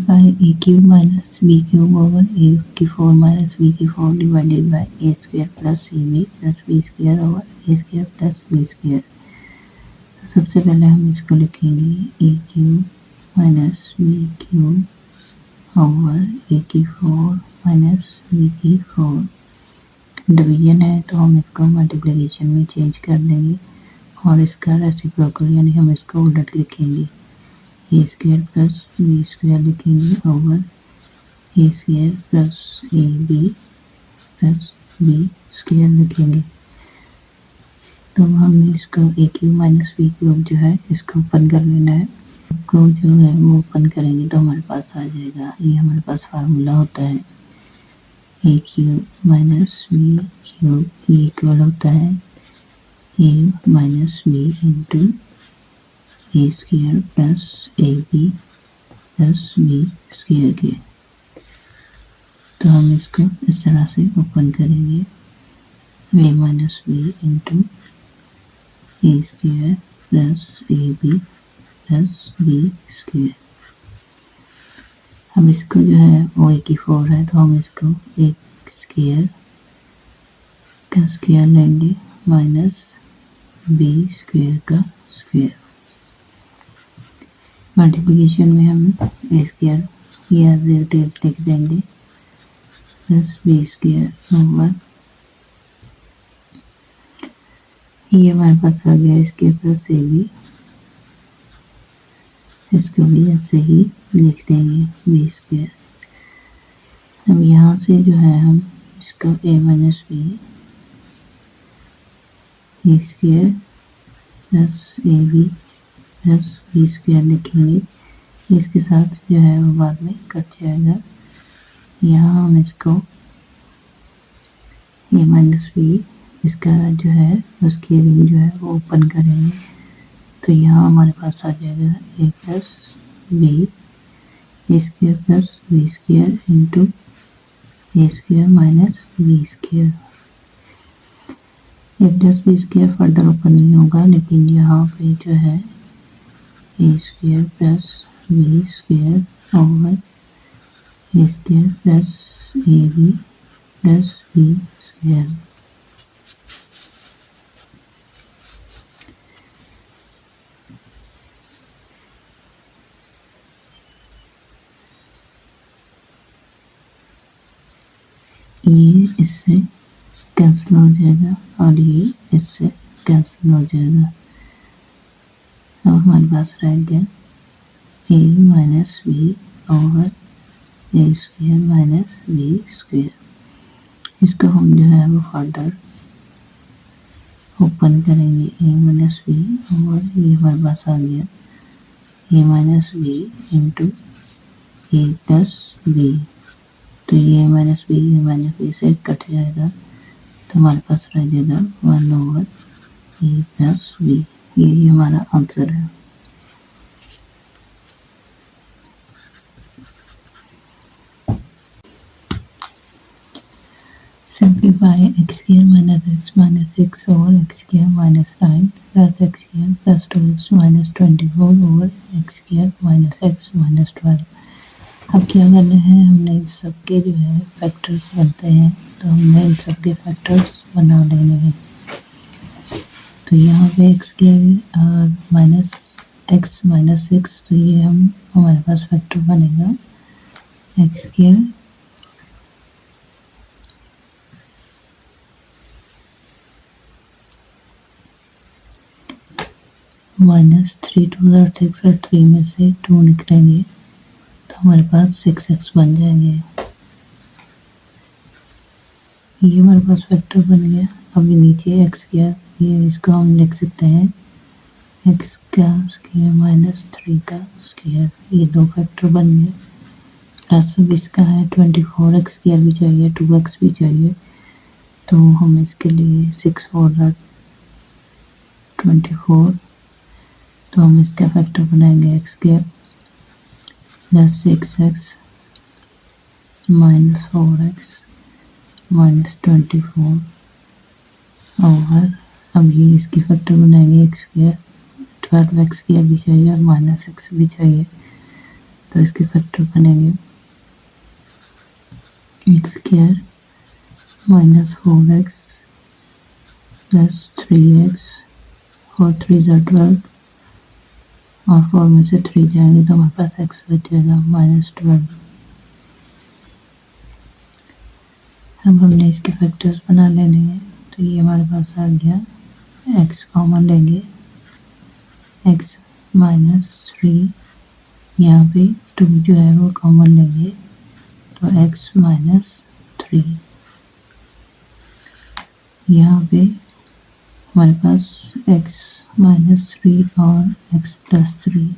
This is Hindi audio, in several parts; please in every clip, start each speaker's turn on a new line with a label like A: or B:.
A: Simplify A cube minus B cube over A की 4 माइनस बी की 4 divided by A square plus C B plus B square over A square plus B square. तो सबसे पहले हम इसको लिखेंगे A cube minus B cube over A की 4 माइनस बी की 4। डिवीजन है तो हम इसको मल्टीप्लिकेशन में चेंज कर देंगे और इसका रेसिप्रोकल यानी हम इसको उलट लिखेंगे, A square plus B square लिखेंगे over A square plus A B plus B square लिखेंगे। तो हमने इसको A cube minus B cube जो है इसको ओपन कर लेना है, को जो है वो ओपन करेंगे तो हमारे पास आ जाएगा, ये हमारे पास फार्मूला होता है A cube minus B cube, ये इक्वल होता है A minus B into A square plus A B plus B square के। तो हम इसको इस तरह से ओपन करेंगे, A minus B into A square plus A B plus B square. हम इसको जो है वो ए की 4 है तो हम इसको एक स्क्वायर का स्क्वायर लेंगे माइनस बी स्क्वायर का स्क्वायर। मल्टीप्लिकेशन में हम ए स्क्वायर या डिटेल्स लिख देंगे प्लस बी स्क्वायर ओवर, ये हमारे पास आ गया स्क्वायर प्लस ए बी, इसको भी ऐसे ही लिख देंगे बी स्क्वायर। अब यहाँ से जो है हम इसको A minus B A square plus A B plus B square लिखेंगे, इसके साथ जो है वो बाद में कट जाएगा। यहाँ हम इसको ए माइनस बी इसका जो है उसकी रिंग जो है वो ओपन करेंगे तो यहाँ हमारे पास आ जाएगा A plus B A square plus B square into A square minus B square. A plus B square further open नहीं होगा, लेकिन यहाँ पे जो है A square plus B square over A square plus A B plus B square. ये इससे कैंसिल हो जाएगा और ये इससे कैंसिल हो जाएगा। अब हमारे पास रह गया ए minus B over A square minus B square. इसको हम जो है वो फर्दर ओपन करेंगे, ए माइनस बी ओवर ये हमारे पास आ गया ए माइनस बी इंटू ए प्लस बी, तो ये माइनस बी से कट जाएगा तो हमारे पास रह जाएगा 1 ओवर ए प्लस बी। ये हमारा आंसर है। Simplify x square minus 6 over x square minus 9 plus x square plus 2x minus 24 over x square minus x minus 12। अब क्या करना है, हमने इन सबके जो है फैक्टर्स बनते हैं तो हमने इन सबके फैक्टर्स बना लेने हैं। तो यहाँ पे x square minus x minus 6, तो ये हमारे पास फैक्टर बनेगा एक्स स्क्वायर माइनस 3 2 और 6 और 3 में से 2 निकलेंगे तो हमारे पास 6x बन जाएंगे। ये हमारे पास फैक्टर बन गया। अभी नीचे एक्स स्क्वायर, ये इसको हम लिख सकते हैं एक्स का स्क्वायर माइनस 3 का स्क्वायर, ये दो फैक्टर बन गए। प्लस अब इसका है 24x स्क्वायर भी चाहिए, 2x भी चाहिए, तो हम इसके लिए 6 4 24, तो हम इसका फैक्टर बनाएंगे x square plus 6x minus 4x minus 24 over, अब ये इसकी फैक्टर बनाएंगे एक्स स्क्वायर 12x स्क्वायर भी चाहिए और माइनस x भी चाहिए, तो इसके फैक्टर बनेंगे x square minus 4x plus 3x, 4 3 12 और 4 में से 3 जाएंगे तो हमारे पास x बचेगा -12। अब हमने इसके फैक्टर्स बना लेने हैं, तो ये हमारे पास आ गया, x कॉमन लेंगे, x -3, यहाँ पे 2 जो है वो कॉमन लेंगे तो x -3, यहाँ पे हमारे पास x -3 और x +3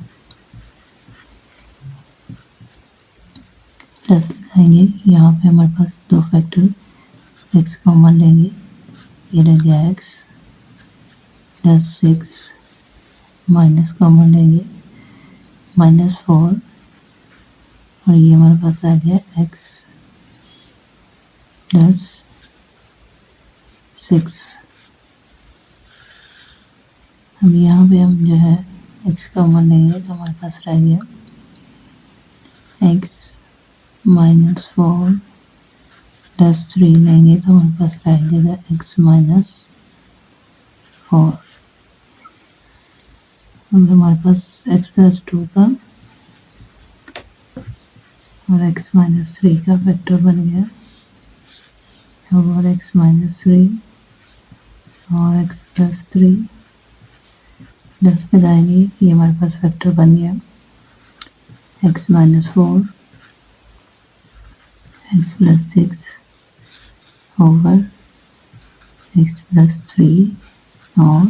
A: प्लस लगाएंगे। यहाँ पे हमारे पास दो फैक्टर x कॉमन लेंगे, ये रह गया x +6, माइनस कॉमन लेंगे -4 और ये हमारे पास आ गया x +6। अब यहाँ पे हम जो है x कॉमन लेंगे तो हमारे पास रह गया x -4 +3 लेंगे तो हमारे पास रह जाएगा x -4। अब हमारे पास x +2 का और x -3 का फैक्टर बन गया, और x -3 और x +3 प्लस लगाएंगे, ये हमारे पास फैक्टर बन गया x -4 x +6 ओवर x +3 और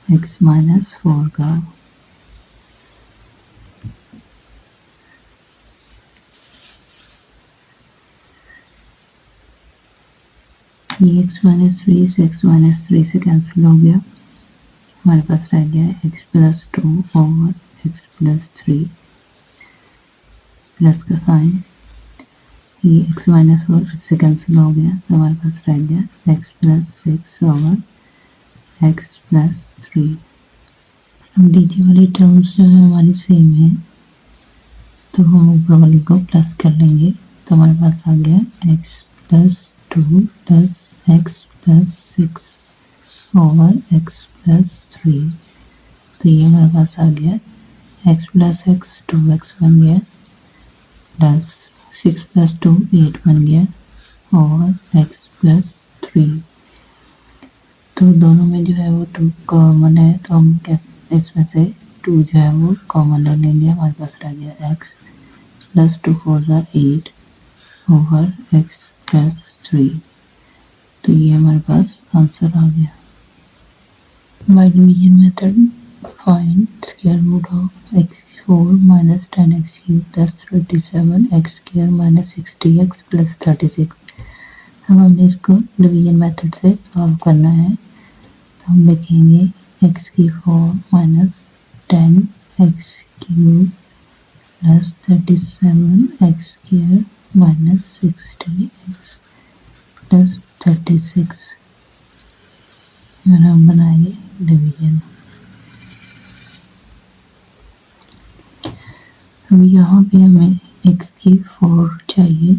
A: x -4 का। ये x -3 से x -3 से कैंसिल हो गया, हमारे पास रह गया x +2 ओवर x +3, प्लस का साइन, ये x -4 से कैंसिल हो गया तो हमारे पास रह गया x +6 ओवर x +3। अब नीचे वाली टर्म्स जो है हमारी सेम है, तो हम ऊपर वाली को प्लस कर लेंगे तो हमारे पास आ गया x +2 plus x +6 over x +3, तो ये हमारे पास आ गया x + x 2x बन गया प्लस 6 + 2 8 बन गया ओवर x +3। तो दोनों में जो है वो 2 कॉमन है, तो हम इसमें से 2 जो है वो कॉमन ले लेंगे, हमारे पास रह गया x +2 4 8 ओवर x +3, तो ये हमारे पास आंसर आ गया। By division method find square root of x4 - 10x³ + 37 x² - 60x + 36। अब हमने इसको डिवीजन मेथड से सॉल्व करना है, तो हम लिखेंगे x4 - 10x³ + 37 x² - 60x + 36, और हम बनाएंगे डिवीजन। अब यहाँ पे हमें x4 चाहिए,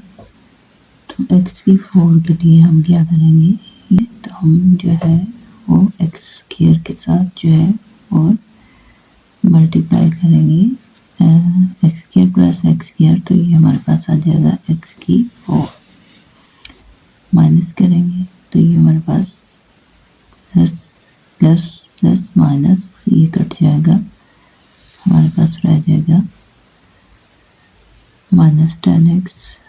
A: तो x4 के लिए हम क्या करेंगे, ये तो हम जो है वो x² के साथ जो है वो मल्टीप्लाई करेंगे x² + x², तो ये हमारे पास आ जाएगा x4, माइनस करेंगे तो ये हमारे पास प्लस प्लस प्लस माइनस ये कट जाएगा, हमारे पास रह जाएगा -10x³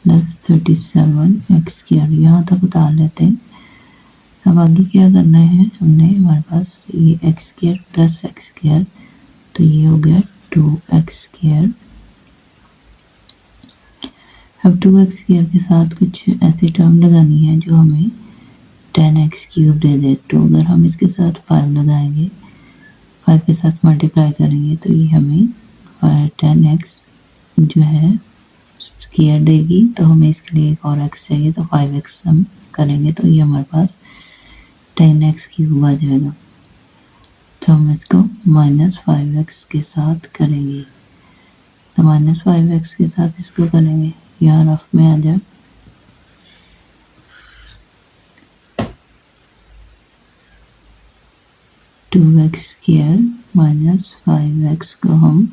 A: + 37x²। यहाँ तक उतार लेते हैं। अब आगे क्या करना है, हमने हमारे पास ये x² + x², तो ये हो गया 2x²। अब 2x² के साथ कुछ ऐसी टर्म लगानी है जो हमें 10x³ दे दे, तो अगर हम इसके साथ 5 लगाएंगे, 5 के साथ मल्टीप्लाई करेंगे तो ये हमें 10x जो है स्क्वायर देगी, तो हमें इसके लिए एक और x चाहिए, तो 5x हम करेंगे तो ये हमारे पास 10x³ आ जाएगा। तो हम इसको -5x के साथ करेंगे। तो -5x के साथ इसको करेंगे, यहाँ रफ में आ जाए। (2x² -5x को हम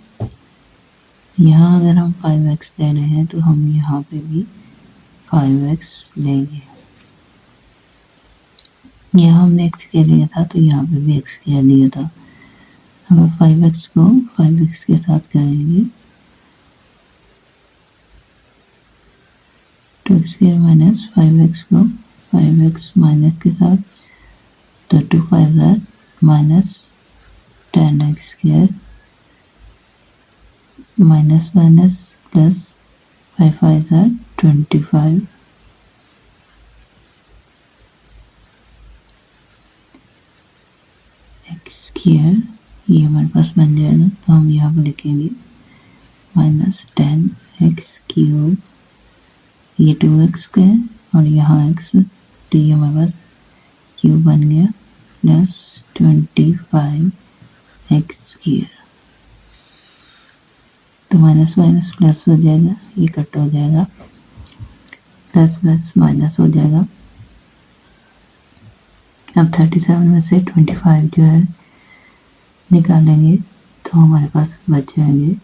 A: यहाँ, अगर हम 5x ले रहे हैं तो हम यहाँ पे भी 5x लेंगे। यहाँ हमने x² लिया था तो यहाँ पे भी x² लिया था। हम 5x को 5x के साथ करेंगे। 2x² -5x को 5x माइनस के साथ, तो 2 5 -10x² minus minus plus 5 5 25 x², ये हमारे पास बन जाएगा। तो हम यहाँ पर लिखेंगे -10x³, ये 2x का है और यहाँ x, तो ये हमारे पास क्यूब बन गया, प्लस 25x²। तो माइनस माइनस प्लस हो जाएगा, ये कट हो जाएगा, प्लस प्लस माइनस हो जाएगा। अब 37 में से 25 जो है निकालेंगे तो हमारे पास बच जाएंगे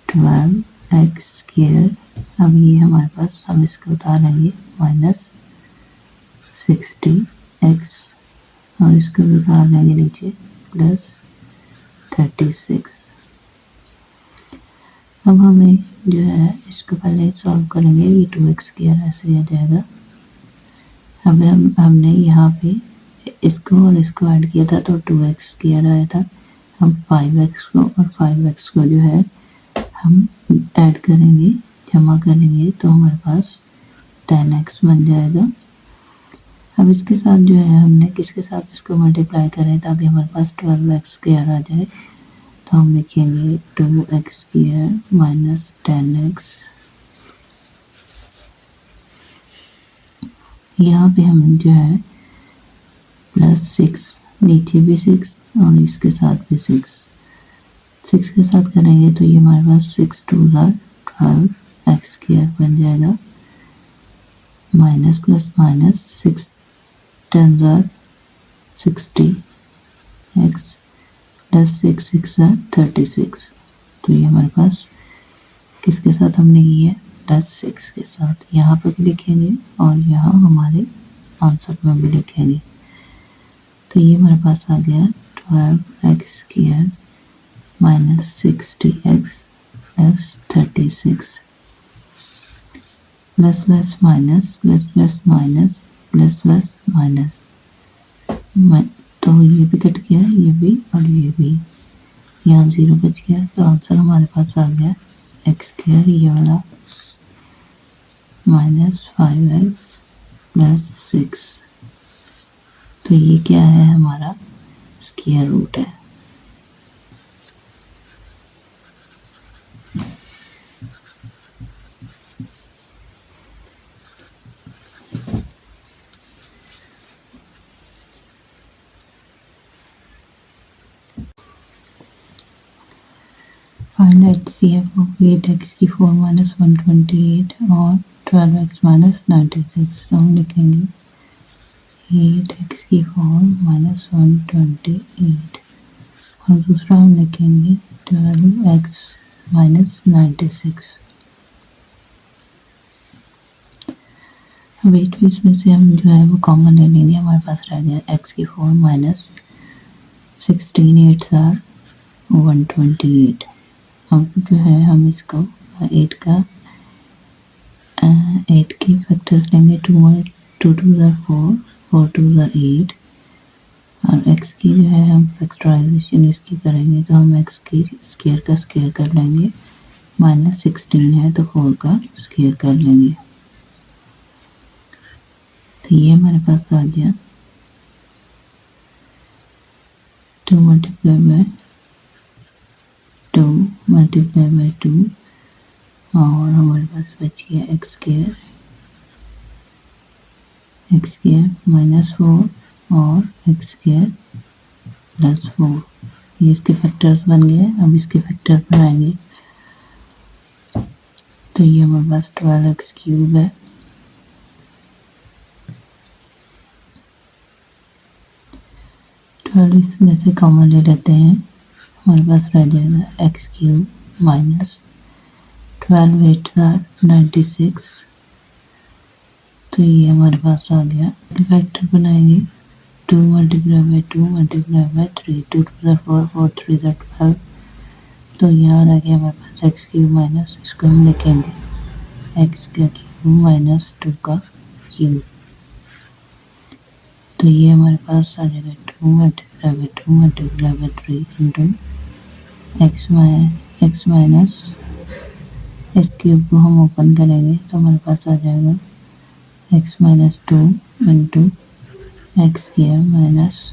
A: 12x²। अब ये हमारे पास, हम इसको उतारेंगे -60x और इसको भी उतार लेंगे नीचे, प्लस 36। अब हमें जो है इसको पहले सॉल्व करेंगे, ये 2x² ऐसे आ जाएगा। अब हमने यहाँ पे इसको और इसको ऐड किया था तो 2x² आया था। हम 5x को और 5x को जो है हम ऐड करेंगे, जमा करेंगे, तो हमारे पास 10x बन जाएगा। अब इसके साथ जो है हमने किसके साथ इसको मल्टीप्लाई करें ताकि हमारे पास 12x² आ जाए, तो हम लिखेंगे 2x² माइनस 10x। यहाँ पे हम जो है प्लस 6, नीचे भी 6 और इसके साथ भी 6 के साथ करेंगे तो ये हमारे पास 6 2 12x² बन जाएगा। Minus plus minus 6 10 60 x plus 6 6 36। तो ये हमारे पास किसके साथ हमने की है, +6 के साथ। यहाँ पर भी लिखेंगे और यहाँ हमारे आंसर में भी लिखेंगे। तो ये हमारे पास आ गया 12x² minus 60x plus 36, plus plus minus plus plus minus plus plus minus, तो ये भी कट गया, ये भी और ये भी, यहाँ 0 बच गया। तो आंसर हमारे पास आ गया x², ये वाला, -5x प्लस 6। तो ये क्या है, हमारा स्क्वायर रूट है। Find HCF of 8x⁴ minus 128 और 12x माइनस 96। तो हम लिखेंगे 8x⁴ माइनस 128 और दूसरा हम लिखेंगे 12x माइनस 96। अब 8 में से हम जो है वो कॉमन ले लेंगे, हमारे पास रह गया x⁴ माइनस 16 8 128। अब जो है हम इसको 8 के फैक्टर्स लेंगे, 2 2 4 4 2 8 और x की जो है हम फैक्टराइजेशन इसकी करेंगे तो हम x की स्क्वायर का स्क्वायर कर लेंगे, -16 है तो 4 का स्क्वायर कर लेंगे। तो ये हमारे पास आ गया 2 मल्टीप्लाई बाय 2 मल्टीप्लाई बाय 2 और हमारे पास बच गया x² -4 और x² प्लस 4। ये इसके फैक्टर्स बन गए। अब इसके फैक्टर बनाएंगे तो ये हमारे पास 12x क्यूब है। 12 इसमें से कॉमन ले लेते हैं, हमारे पास रह जाएगा एक्स क्यूब माइनस 12 8 96। तो ये हमारे पास आ गया। फैक्टर बनाएंगे 2 multiply by 2 multiply by 3, 2 two 4 4 3 12। तो यहाँ रह गया हमारे पास एक्स क्यूब माइनस, इसको हम लिखेंगे एक्स का क्यूब माइनस 2 का क्यूब। तो ये हमारे पास आ जाएगा 2 multiply by 2 multiply by 3 into x minus इस क्यूब को हम ओपन करेंगे तो हमारे पास आ जाएगा x minus 2 into x square minus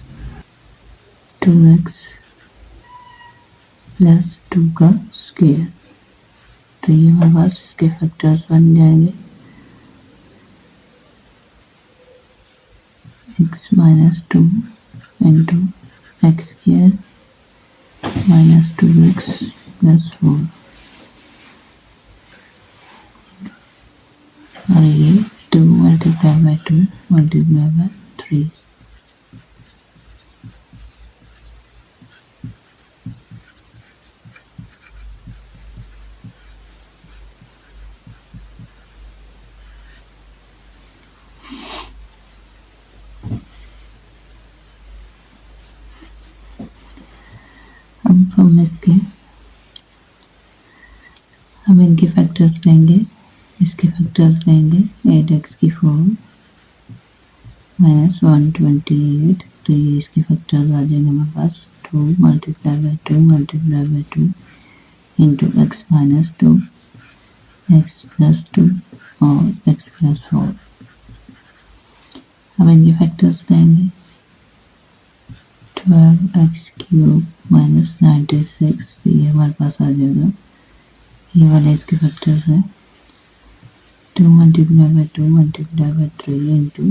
A: 2x plus 2 का स्क्वायर। तो ये हमारे पास इसके फैक्टर्स बन जाएंगे x minus 2 into x square minus 2x plus 4 और ये 2 मल्टीप्लाई बाई 2 मल्टीप्लाई बाई 3। अब हम इनके फैक्टर्स लेंगे, इसके फैक्टर्स लेंगे 8x की 4 माइनस 128। तो ये इसके फैक्टर्स आ जाएंगे हमारे पास 2 multiply by 2 multiply by 2 into x minus 2 x plus 2 और एक्स प्लस 4। अब इनके फैक्टर्स लेंगे 12x क्यूब माइनस 96। ये हमारे पास आ जाएगा, ये वाले इसके फैक्टर्स हैं 2 multiply by 2 multiply by 3 into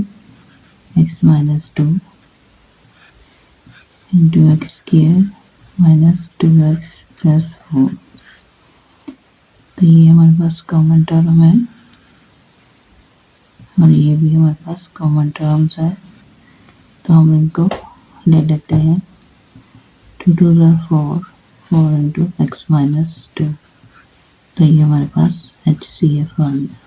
A: x minus 2 into x square minus 2x plus 4। तो ये हमारे पास कॉमन टर्म है और ये भी हमारे पास कॉमन टर्म्स है। तो हम इनको ले लेते हैं 2 2 4 4 इंटू एक्स माइनस 2। तो ये हमारे पास HCF आ गया।